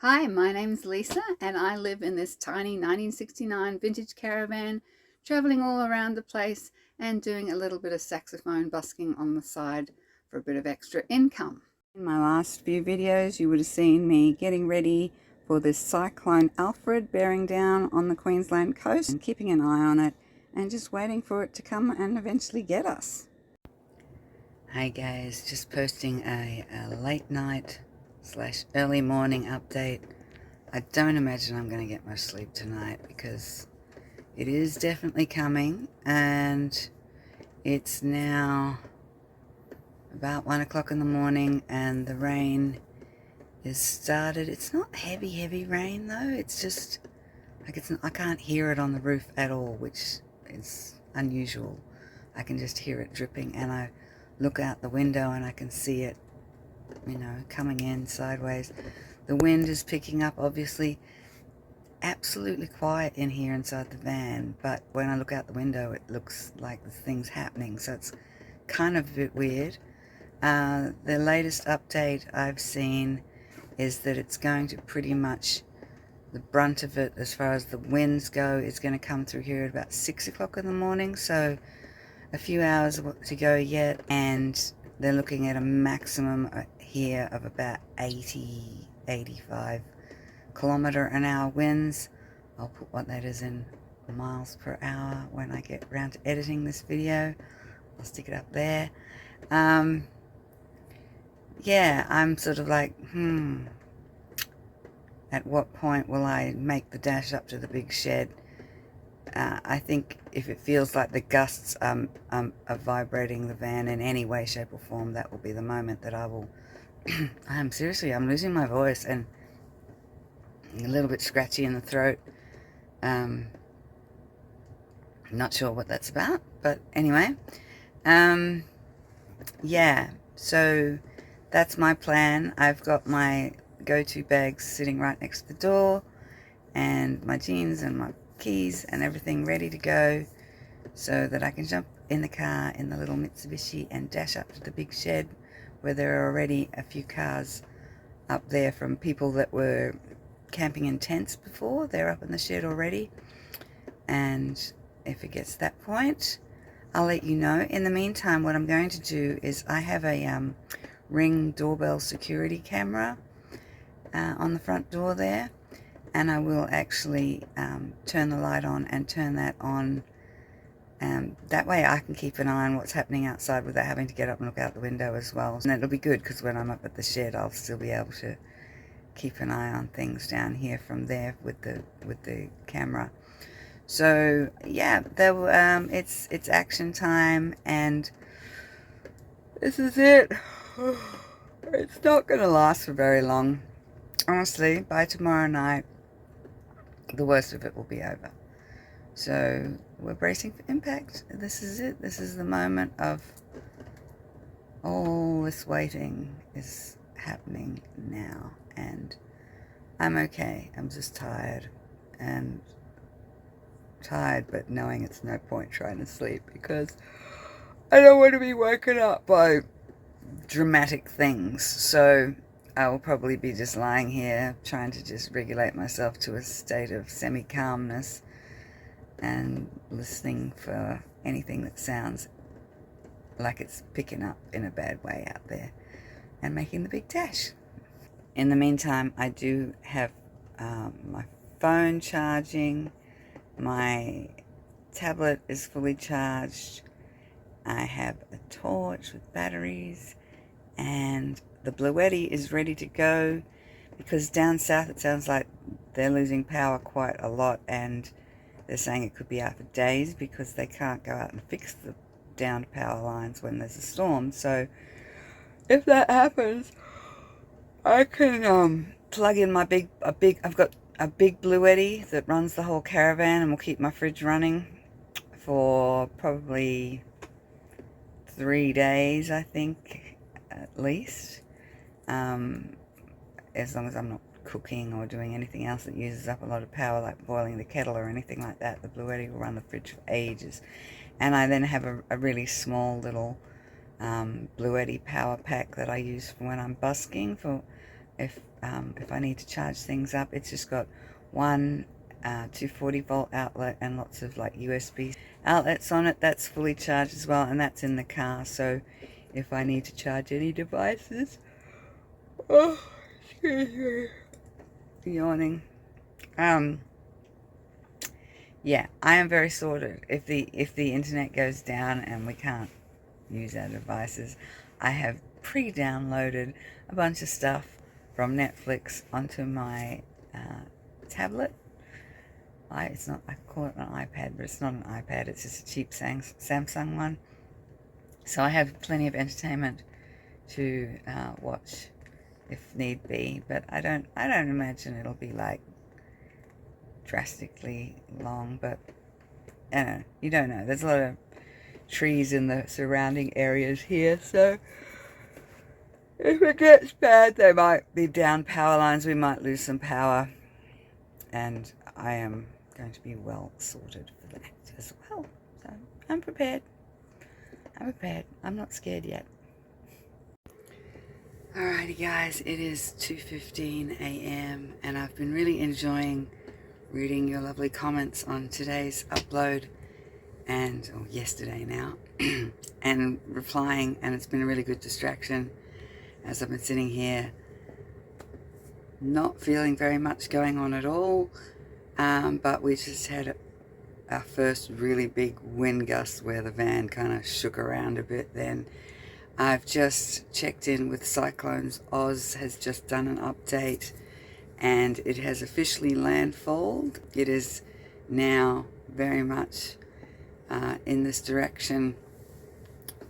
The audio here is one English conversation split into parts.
Hi, my name's Lisa and I live in this tiny 1969 vintage caravan, traveling all around the place and doing a little bit of saxophone busking on the side for a bit of extra income. In my last few videos you would have seen me getting ready for this Cyclone Alfred bearing down on the Queensland coast and keeping an eye on it and just waiting for it to come and eventually get us. Hey guys, just posting a late night / early morning update. I don't imagine I'm going to get much sleep tonight because it is definitely coming, and it's now about 1 o'clock in the morning and the rain is started. It's not heavy rain though, it's just like I can't hear it on the roof at all, which is unusual. I can just hear it dripping, and I look out the window and I can see it, coming in sideways. The wind is picking up, obviously. Absolutely quiet in here inside the van, but when I look out the window it looks like the thing's happening, so it's kind of a bit weird. The latest update I've seen is that it's going to pretty much, the brunt of it as far as the winds go is going to come through here at about 6 o'clock in the morning, so a few hours to go yet, and they're looking at a maximum here of about 85 kilometre an hour winds. I'll put what that is in miles per hour when I get around to editing this video. I'll stick it up there. Yeah, I'm sort of like, at what point will I make the dash up to the big shed? I think if it feels like the gusts are vibrating the van in any way, shape or form, that will be the moment that I will I'm losing my voice and a little bit scratchy in the throat. I'm not sure what that's about, but anyway, yeah, so that's my plan. I've got my go-to bags sitting right next to the door, and my jeans and my keys and everything ready to go, so that I can jump in the car in the little Mitsubishi and dash up to the big shed, where there are already a few cars up there from people that were camping in tents before. They're up in the shed already, and if it gets to that point, I'll let you know. In the meantime, what I'm going to do is I have a Ring doorbell security camera on the front door there, and I will actually turn the light on and turn that on. That way I can keep an eye on what's happening outside without having to get up and look out the window as well. And it'll be good because when I'm up at the shed, I'll still be able to keep an eye on things down here from there with the camera. So yeah, it's action time, and this is it. It's not going to last for very long. Honestly, by tomorrow night, the worst of it will be over. So we're bracing for impact. This is it. This is the moment of all this waiting is happening now, and I'm okay. I'm just tired, but knowing it's no point trying to sleep because I don't want to be woken up by dramatic things. So I will probably be just lying here trying to just regulate myself to a state of semi-calmness and listening for anything that sounds like it's picking up in a bad way out there and making the big dash. In the meantime, I do have my phone charging, my tablet is fully charged, I have a torch with batteries, and the Bluetti is ready to go, because down south it sounds like they're losing power quite a lot, and they're saying it could be out for days because they can't go out and fix the downed power lines when there's a storm. So if that happens, I can plug in my I've got a big Bluetti that runs the whole caravan and will keep my fridge running for probably 3 days, I think, at least. As long as I'm not cooking or doing anything else that uses up a lot of power, like boiling the kettle or anything like that, the Bluetti will run the fridge for ages. And I then have a really small little Bluetti power pack that I use for when I'm busking, for if if I need to charge things up. It's just got one 240 volt outlet and lots of like USB outlets on it. That's fully charged as well, and that's in the car. So if I need to charge any devices, oh, excuse me, yawning. Yeah, I am very sorted. If the internet goes down and we can't use our devices, I have pre-downloaded a bunch of stuff from Netflix onto my tablet. I call it an iPad, but it's not an iPad. It's just a cheap Samsung one. So I have plenty of entertainment to watch if need be. But I don't imagine it'll be like drastically long. But you don't know. There's a lot of trees in the surrounding areas here, so if it gets bad, there might be down power lines. We might lose some power, and I am going to be well sorted for that as well. So I'm prepared. I'm not scared yet. Alrighty guys, it is 2:15 a.m. and I've been really enjoying reading your lovely comments on today's upload, or yesterday now, and replying, and it's been a really good distraction as I've been sitting here not feeling very much going on at all. But we just had our first really big wind gust where the van kind of shook around a bit. Then I've just checked in with Cyclones. Oz has just done an update and it has officially landfalled. It is now very much in this direction,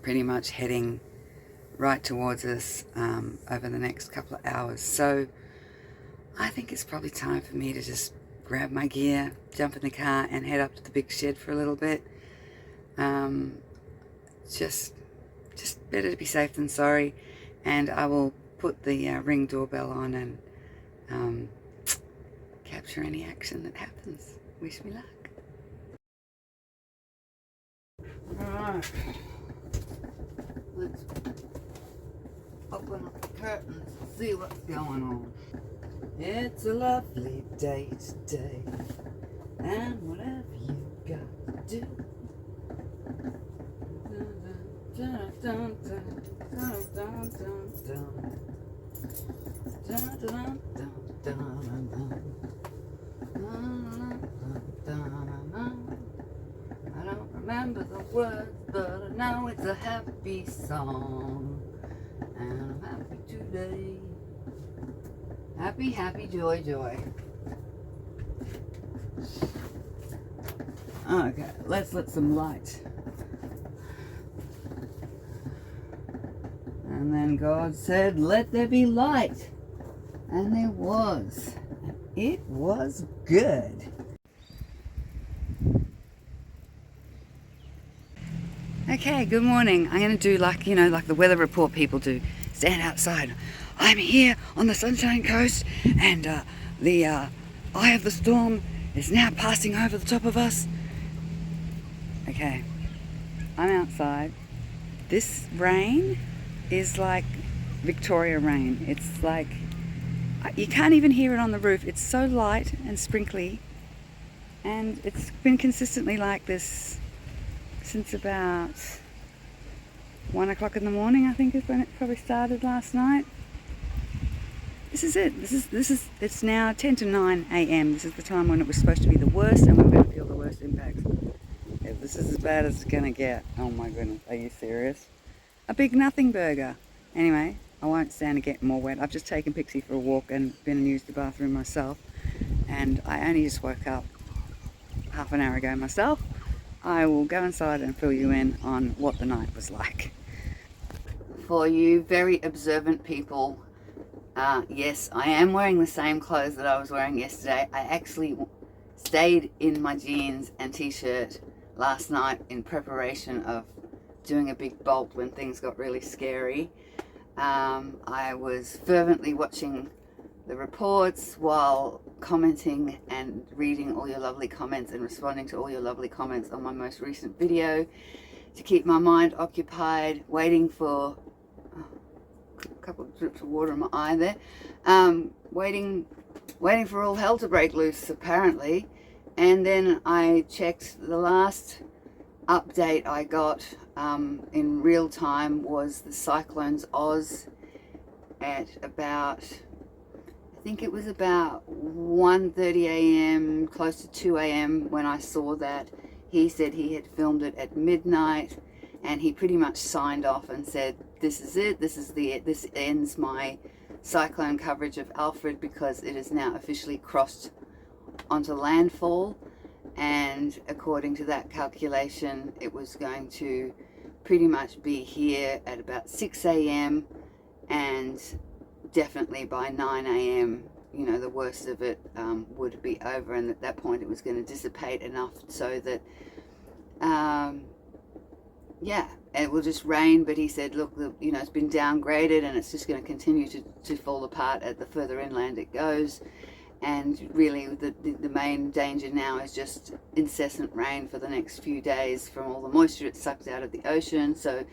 pretty much heading right towards us over the next couple of hours. So I think it's probably time for me to just grab my gear, jump in the car, and head up to the big shed for a little bit. Just better to be safe than sorry. And I will put the Ring doorbell on and capture any action that happens. Wish me luck. Alright, let's open up the curtains and see what's going on. It's a lovely day today, and whatever you got to do. Dun, dun, dun, dun, dun, dun, dun, dun, dun. I don't remember the words, but I know it's a happy song, and I'm happy today. Happy, happy, joy, joy. Okay, let's let some light. And then God said, let there be light. And there was. And it was good. Okay, good morning. I'm going to do like the weather report people do. Stand outside. I'm here on the Sunshine Coast, and the eye of the storm is now passing over the top of us. Okay, I'm outside. This rain is like Victoria rain. It's like, you can't even hear it on the roof. It's so light and sprinkly, and it's been consistently like this since about 1 o'clock in the morning, I think is when it probably started last night. This is it. It's now 10 to 9 a.m. This is the time when it was supposed to be the worst, and we're going to feel the worst impacts. If this is as bad as it's going to get, oh my goodness, are you serious? A big nothing burger. Anyway, I won't stand to get more wet. I've just taken Pixie for a walk and been and used the bathroom myself, and I only just woke up half an hour ago myself. I will go inside and fill you in on what the night was like. For you very observant people, yes, I am wearing the same clothes that I was wearing yesterday. I actually stayed in my jeans and t-shirt last night in preparation of doing a big bolt when things got really scary. I was fervently watching the reports while commenting and reading all your lovely comments and responding to all your lovely comments on my most recent video to keep my mind occupied, waiting for couple of drips of water in my eye there. Waiting for all hell to break loose, apparently. And then I checked the last update I got in real time was the Cyclones Oz at about, I think it was about 1:30 a.m., close to 2 a.m. when I saw that. He said he had filmed it at midnight, and he pretty much signed off and said, this is it, this ends my cyclone coverage of Alfred, because it is now officially crossed onto landfall. And according to that calculation, it was going to pretty much be here at about 6 a.m. and definitely by 9 a.m. you know, the worst of it would be over, and at that point it was going to dissipate enough so that yeah, it will just rain. But he said, look, you know, it's been downgraded and it's just going to continue to fall apart at the further inland it goes. And really the main danger now is just incessant rain for the next few days from all the moisture it's sucked out of the ocean. So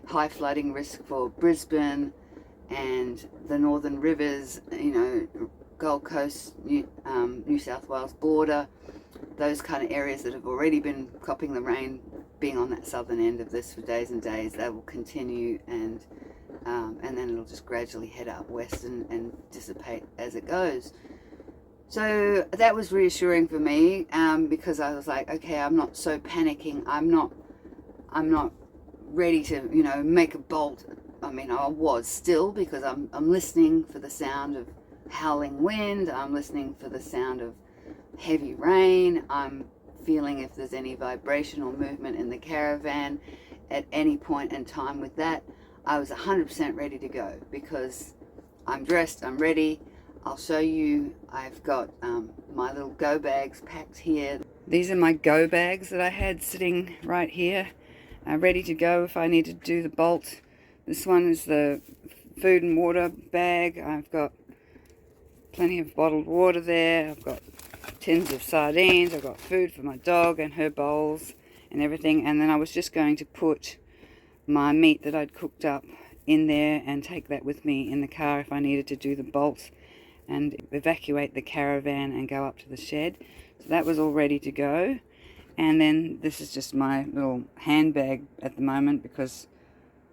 high flooding risk for Brisbane and the northern rivers, you know, Gold Coast, New South Wales border, those kind of areas that have already been copping the rain, being on that southern end of this for days and days, they will continue, and then it'll just gradually head up west and dissipate as it goes. So that was reassuring for me, because I was like, okay, I'm not so panicking. I'm not ready to, you know, make a bolt. I mean, I was still, because I'm listening for the sound of howling wind. I'm listening for the sound of heavy rain. I'm feeling if there's any vibration or movement in the caravan at any point in time. With that, I was 100% ready to go, because I'm dressed, I'm ready. I'll show you. I've got my little go bags packed here. These are my go bags that I had sitting right here, ready to go if I need to do the bolt. This one is the food and water bag. I've got plenty of bottled water there. I've got tins of sardines. I've got food for my dog and her bowls and everything. And then I was just going to put my meat that I'd cooked up in there and take that with me in the car if I needed to do the bolts and evacuate the caravan and go up to the shed. So that was all ready to go. And then this is just my little handbag at the moment, because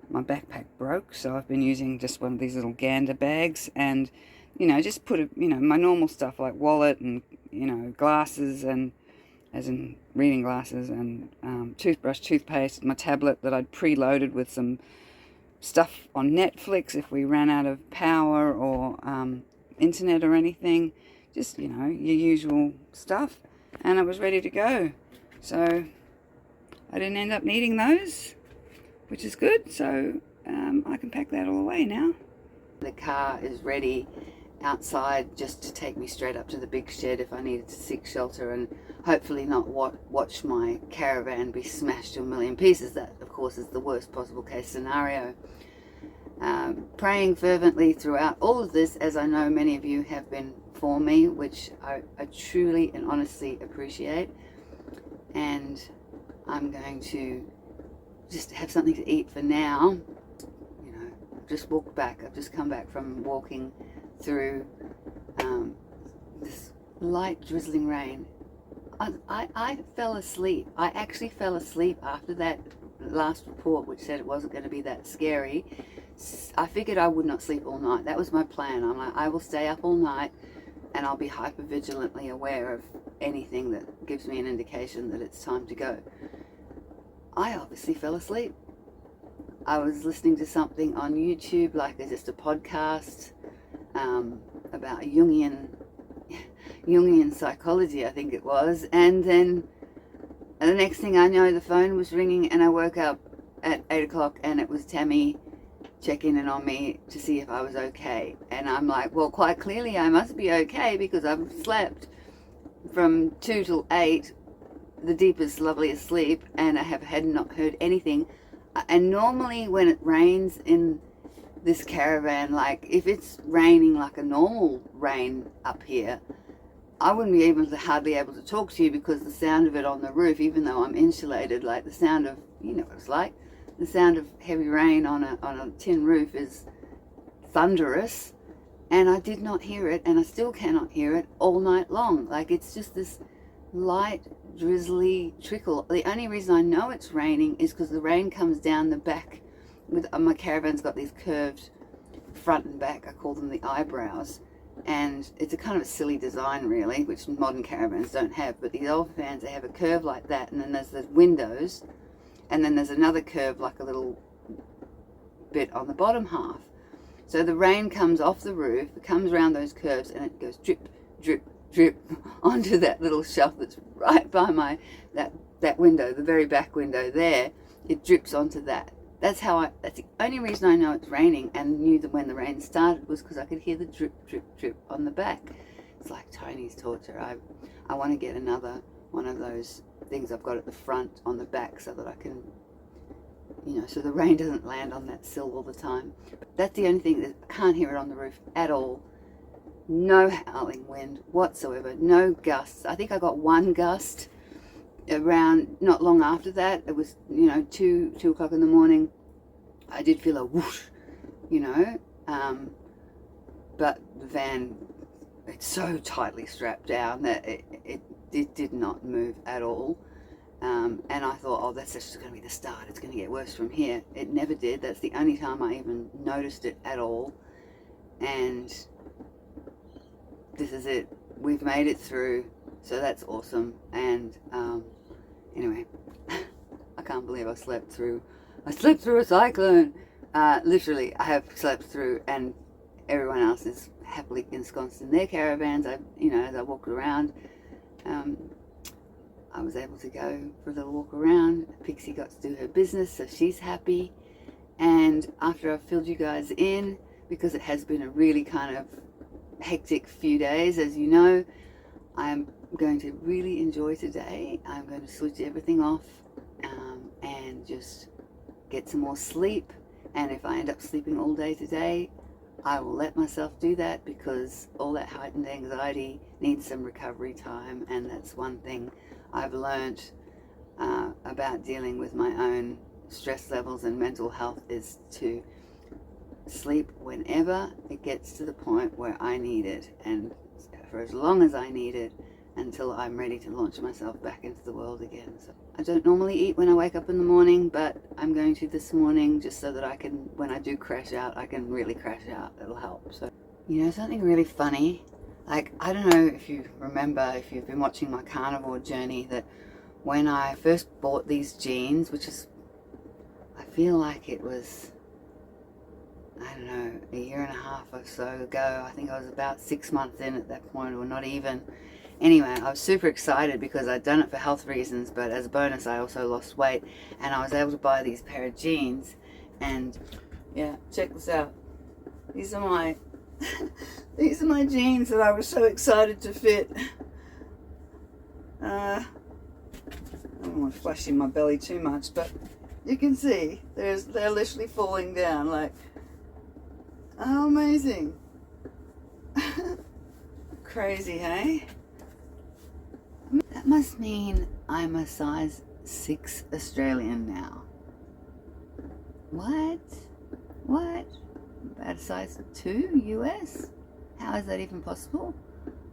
my backpack broke, so I've been using just one of these little gander bags, and you know, just put my normal stuff like wallet and, you know, glasses, and as in reading glasses, and toothbrush, toothpaste, my tablet that I'd preloaded with some stuff on Netflix if we ran out of power or internet or anything, just, you know, your usual stuff. And I was ready to go, so I didn't end up needing those, which is good. So I can pack that all away now. The car is ready outside just to take me straight up to the big shed if I needed to seek shelter, and hopefully not watch my caravan be smashed to a million pieces. That, of course, is the worst possible case scenario. Praying fervently throughout all of this, as I know many of you have been for me, which I truly and honestly appreciate. And I'm going to just have something to eat for now. You know, just walk back. I've just come back from walking through this light drizzling rain. I fell asleep. I actually fell asleep after that last report, which said it wasn't going to be that scary. I figured I would not sleep all night. That was my plan. I'm like, I will stay up all night, and I'll be hyper vigilantly aware of anything that gives me an indication that it's time to go. I obviously fell asleep. I was listening to something on YouTube, like just a podcast about Jungian psychology, I think it was. And then the next thing I know, the phone was ringing, and I woke up at 8 o'clock, and it was Tammy checking in on me to see if I was okay. And I'm like, well, quite clearly I must be okay, because I've slept from 2 till 8, the deepest, loveliest sleep, and I had not heard anything. And normally when it rains in this caravan, like if it's raining like a normal rain up here, I wouldn't be hardly able to talk to you, because the sound of it on the roof, even though I'm insulated, like the sound of, you know what it's like, the sound of heavy rain on a tin roof is thunderous, and I did not hear it, and I still cannot hear it all night long. Like, it's just this light, drizzly trickle. The only reason I know it's raining is because the rain comes down the back. With my caravan's got these curved front and back. I call them the eyebrows, and it's a kind of a silly design, really, which modern caravans don't have. But these old vans, they have a curve like that, and then there's the windows, and then there's another curve like a little bit on the bottom half. So the rain comes off the roof, it comes around those curves, and it goes drip, drip, drip onto that little shelf that's right by that window, the very back window there. It drips onto that. That's the only reason I know it's raining, and knew that when the rain started was because I could hear the drip, drip, drip on the back. It's like Tony's torture. I want to get another one of those things I've got at the front on the back, so that I can, so the rain doesn't land on that sill all the time. But that's the only thing that I can't hear it on the roof at all. No howling wind whatsoever, no gusts. I think I got one gust around not long after that. It was 2 o'clock in the morning. I did feel a whoosh, but the van, it's so tightly strapped down that it did not move at all. And I thought, oh, that's just going to be the start, it's going to get worse from here. It never did. That's the only time I even noticed it at all. And this is it. We've made it through, so that's awesome. And anyway, I can't believe I slept through a cyclone. Literally, I have slept through, and everyone else is happily ensconced in their caravans. As I walked around, I was able to go for a little walk around. Pixie got to do her business, so she's happy. And after I've filled you guys in, because it has been a really kind of hectic few days, as you know, I'm going to really enjoy today. I'm going to switch everything off and just get some more sleep. And if I end up sleeping all day today, I will let myself do that, because all that heightened anxiety needs some recovery time. And that's one thing I've learned about dealing with my own stress levels and mental health, is to sleep whenever it gets to the point where I need it, and for as long as I need it, until I'm ready to launch myself back into the world again. So I don't normally eat when I wake up in the morning, but I'm going to this morning, just so that I can, when I do crash out, I can really crash out. It'll help. So, something really funny, like, I don't know if you remember, if you've been watching my carnivore journey, that when I first bought these jeans, which is, I feel like it was, I don't know, a year and a half or so ago. I think I was about 6 months in at that point, or not even. Anyway, I was super excited because I'd done it for health reasons, but as a bonus I also lost weight, and I was able to buy these pair of jeans. And yeah, check this out. These are my these are my jeans that I was so excited to fit. I don't want to flash in my belly too much, but you can see they're literally falling down. Like, how amazing. Crazy, hey? That must mean I'm a size 6 Australian now. What? About a size 2 US? How is that even possible?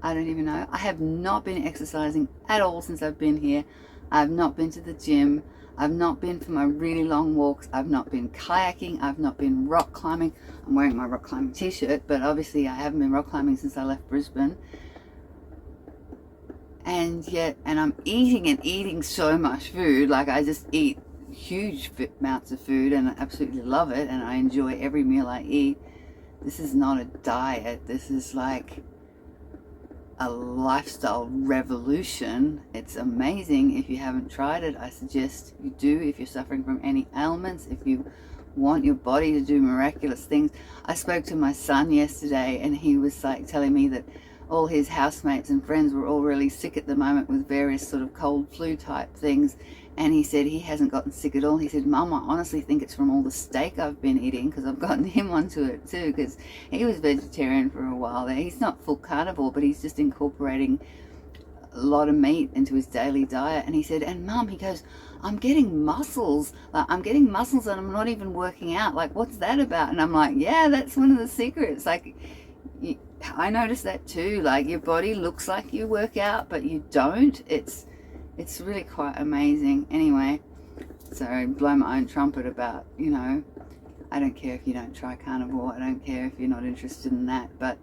I don't even know. I have not been exercising at all since I've been here. I've not been to the gym. I've not been for my really long walks. I've not been kayaking. I've not been rock climbing. I'm wearing my rock climbing t-shirt, but obviously I haven't been rock climbing since I left Brisbane. And I'm eating so much food. Like, I just eat huge amounts of food, and I absolutely love it, and I enjoy every meal I eat. This is not a diet. This is like a lifestyle revolution. It's amazing. If you haven't tried it, I suggest you do. If you're suffering from any ailments, if you want your body to do miraculous things. I spoke to my son yesterday, and he was like telling me that all his housemates and friends were all really sick at the moment with various sort of cold flu type things, and he said he hasn't gotten sick at all. He said, Mum, I honestly think it's from all the steak I've been eating, because I've gotten him onto it too, because he was vegetarian for a while there. He's not full carnivore, but he's just incorporating a lot of meat into his daily diet. And he said, and Mum, he goes, I'm getting muscles. Like, I'm getting muscles and I'm not even working out. Like, what's that about? And I'm like, yeah, that's one of the secrets. Like, I noticed that too. Like, your body looks like you work out, but you don't. It's really quite amazing. Anyway, so blow my own trumpet about, you know, I don't care if you don't try carnivore. I don't care if you're not interested in that. But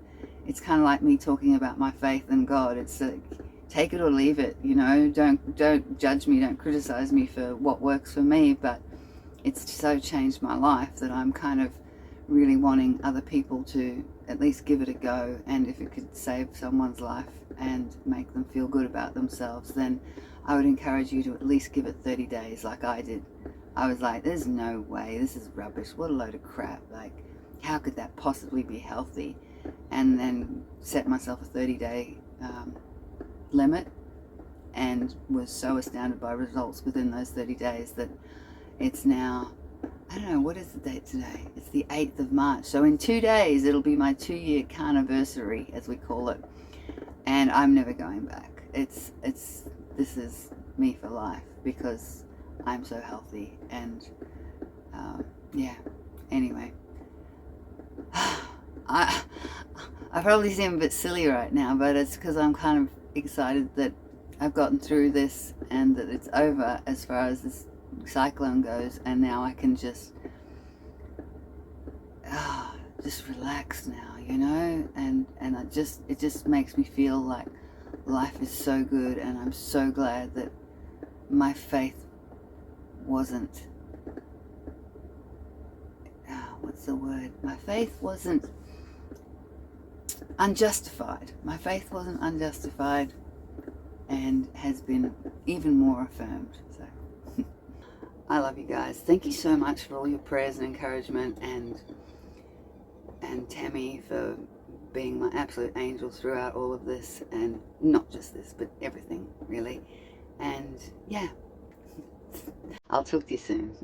it's kind of like me talking about my faith in God. It's like, take it or leave it, you know. Don't judge me, don't criticize me for what works for me, but it's so changed my life that I'm kind of really wanting other people to at least give it a go. And if it could save someone's life and make them feel good about themselves, then I would encourage you to at least give it 30 days like I did. I was like, there's no way, this is rubbish, what a load of crap, like how could that possibly be healthy? And then set myself a 30-day limit, and was so astounded by results within those 30 days that it's now, I don't know, what is the date today? It's the 8th of March. So in 2 days, it'll be my 2-year carniversary, as we call it. And I'm never going back. This is me for life, because I'm so healthy. And yeah, anyway. I probably seem a bit silly right now, but it's because I'm kind of excited that I've gotten through this and that it's over as far as this cyclone goes, and now I can just relax now, you know, and it just makes me feel like life is so good, and I'm so glad that my faith wasn't what's the word? My faith wasn't unjustified. My faith wasn't unjustified, and has been even more affirmed. So I love you guys. Thank you so much for all your prayers and encouragement, and Tammy for being my absolute angel throughout all of this, and not just this, but everything really. And yeah, I'll talk to you soon.